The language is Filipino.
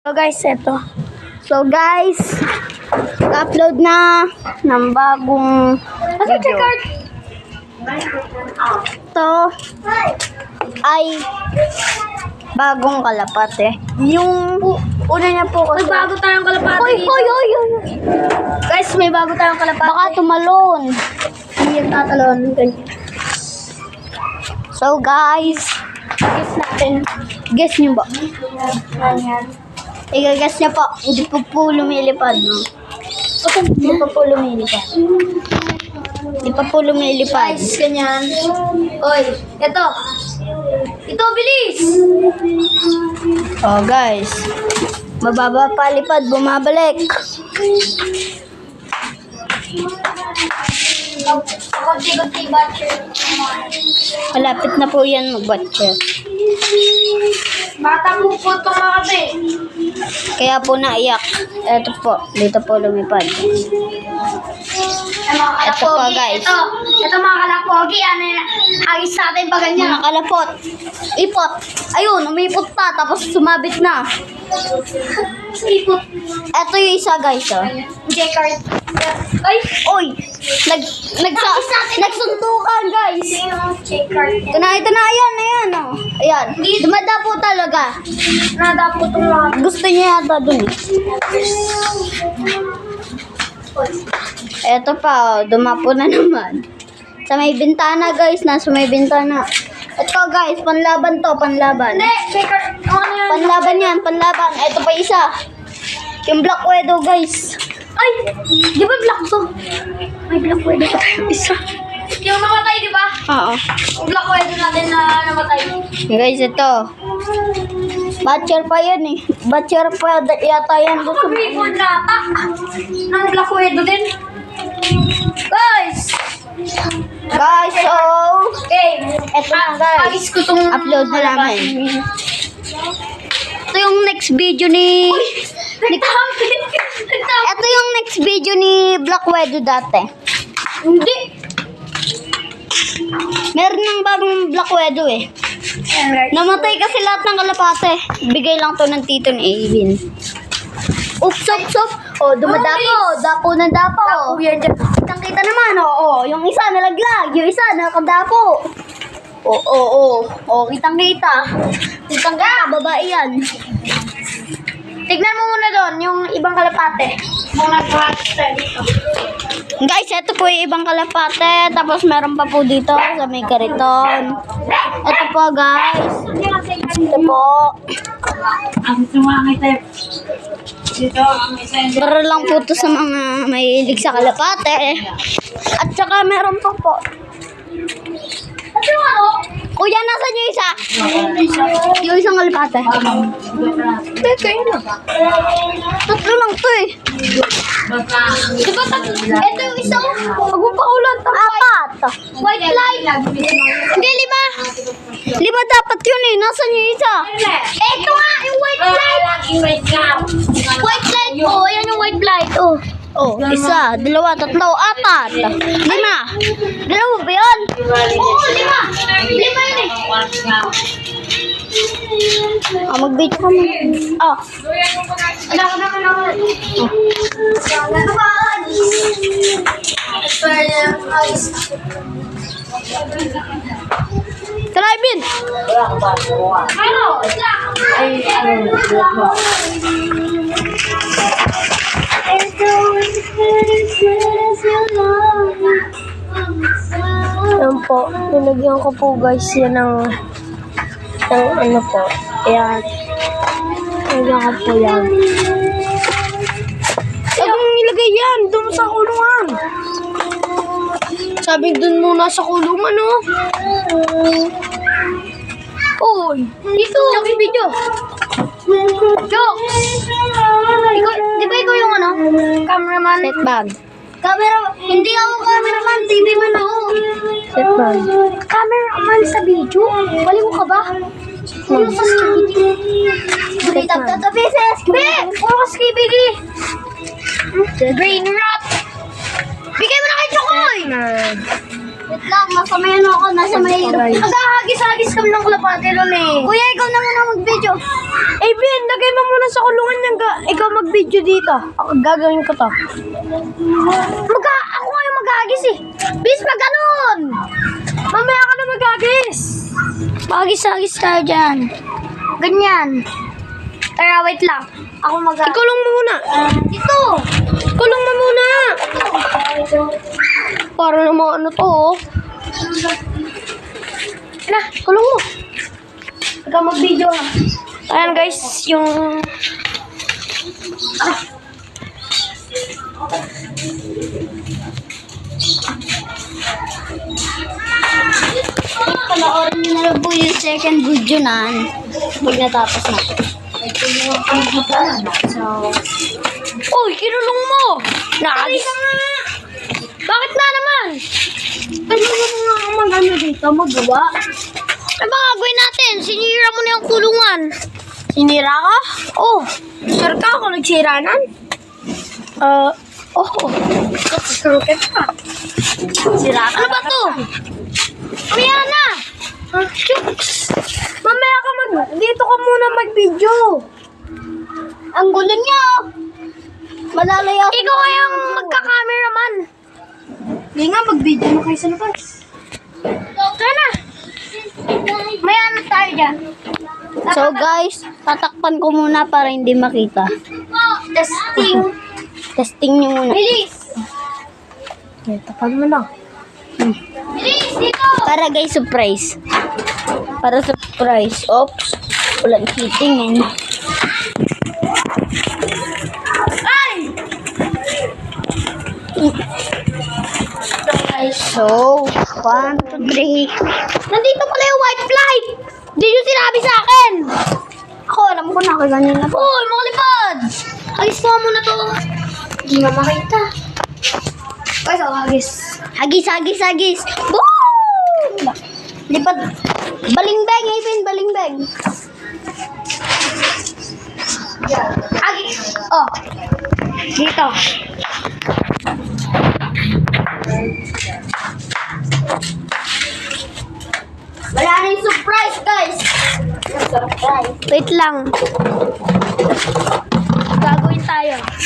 So guys, eto. So guys, upload na ng bagong video. Ito ay bagong kalapate. Yung una niya po kasi. May bago tayong kalapate dito. Oy. Guys, may bago tayong kalapate. Baka tumalon. Hindi yung tatalon. So guys, Guess natin. guess niyo ba? Ganyan. Guess niyo po. Hindi po lumilipad, no? Hindi pa po lumilipad. Hindi pa po lumilipad. Guys, ganyan. Oy, eto. Ito, bilis! Oh guys, mababa palipad, bumabalik. Kunti-kunti batcher. Malapit na po yan mag-batcher. Bata po po ito mga kape. Kaya po naiyak. Ito po, dito po lumipad. Ito po guys. Ito mga kalapogi. Ano yun? Agis natin pa ganyan. Mga kalapot. Ipot. Ayun, umipot pa, tapos sumabit na. Ipot. Ito yung isa guys, oh. J-card. Ay! Oy! Nagsuntukan guys. J-card. Ito na, ayan, oh. Ayan. Dumada po talaga. Nada po itong mga. Gusto niya yata dun eh. Eto pa, oh, dumapo na naman. Sa may bintana guys, nasa may bintana. Ito guys, panlaban to, panlaban. Hindi! J-card. Ano yan? Panlaban yan, panlaban. Ito pa isa. Yung Black Widow guys. Ay! Di ba black to? May black widow pa tayo isa. Yung namatay, di ba? Oo. Yung black widow natin na namatay. Guys, ito. Batcher pa yan eh. Batcher pa yata yan. Gusto mo. Mag-report na ata. Ng black widow din. Guys! Guys, so. Okay. Eto na guys. Agis ko itong Upload na namin. Ito yung next video ni... Ito yung next video ni Black Widow dati. Hindi. Meron ng bagong Black Widow eh. Namatay kasi lahat ng kalapate. Bigay lang to ng tito ni Avin. Oops. Oh, dumadapo. Dapo ng dapo. Weird. Kitang-kita naman. Oo. Yung isa nalaglag. Yung isa nakadapo. Oo. Oh, kitang-kita. Kitang-kita. Babae yan. Tignan mo muna doon yung ibang kalapate. Mga kalapate dito. Guys, ito po yung ibang kalapate. Tapos meron pa po dito sa may kariton. Ito po guys. Ito po. Ang sumangit dito ang isa. Para lang po to sa mga mahilig sa kalapate. At saka meron pa po. At yung ano? Kuya, nasan yung isa? Yung isang kalapate. Kayo na. Tatlo lang to eh. Diba ito yung isa mo? Huwag mo pa ulan. Apat. White light. Hindi, 5. 5 dapat yun eh. Nasan yung isa? Ito nga, yung white light. White light po. Ayan yung white light. Oh. Oh, 1, 2, 3, 4, 5. 5. Dalawa ba yun? Oo, 5. 5 yun eh. Mag-video ka mo. Oh. Tara, Ibin. Ano? Yan po. Nilagyan ko po guys yan ng ano po. Ayan. Nilagyan ko po yan. Huwag mong ilagay yan. Doon sa kulungan. Sabi doon muna sa kulungan, oh. Uy. Dito. Joke video. Joke. Di ba ikaw yung ano? Cameraman? Set bag. Hindi ako cameraman. TV man ako. Set bag. Cameraman sa video? Baliw ka ba? Ano sa skibidi? Tatabi sa skibidi! Puro ka skibidi! Green rat! Bigay mo na kay Chokoy! Wait lang, nasa may ano ako, nasa may... Nagahagis-hagis kami ng kalapate nun eh. Kuya, ikaw na muna mag-video. Eh, Ben, lagay mo muna sa kulungan ng ikaw mag-video dito. Ako gagawin ko to. Ako nga yung mag-agis eh. Bis, mag ganon. Mamaya ka na mag-agis. Magis-agis tayo dyan. Ganyan. Tara, wait lang. Ako mag-agis. Ikulong mo muna. Ito. Kulong mo muna. Para namang ano to, oh. Na, kulong mo. Ikaw mag-video ha. Ayan guys, yung... Panoorin nyo na lang po yung second video na pag natapos na. So, Uy, kinulong mo! Nakagis nga! Bakit na naman? Ano ba mga mag-ano dito? Magawa? Ano ba gagawin natin? Sinira mo na yung kulungan. Sinira ka? Oh, Sure ka ako nagsiranan? Sure ka. Sira ka. ano ba to? Kuya na! Chooks! Mamaya ka dito ka muna mag-video. ang gulo nyo! Malalaya ako. Ikaw kayang magka-cameraman. Hindi nga, mag-video mo kayo sa labas. Tara na! May ano tayo dyan? So guys, tatakpan ko muna para hindi makita. Testing. Testing nyo muna. Bilis! Tapan mo na. Bilis, dito! Para guys, surprise. Para surprise. Oops. Walang cheating eh. So, 1, 2, 3. Nandito pala yung white flight! Hindi nyo sinabi sa akin! Ako, alam ko na, kaganyan na po. Uy, mga lipad! Agis mo muna to. Hindi nga makita. Ay, so, agis. Hagis, hagis, hagis. Woo! Lipad. Balingbeng, Avin, balingbeng. Agis. Oh. Dito. Wala na yung surprise, guys. Surprise. Wait lang. Gagawin tayo.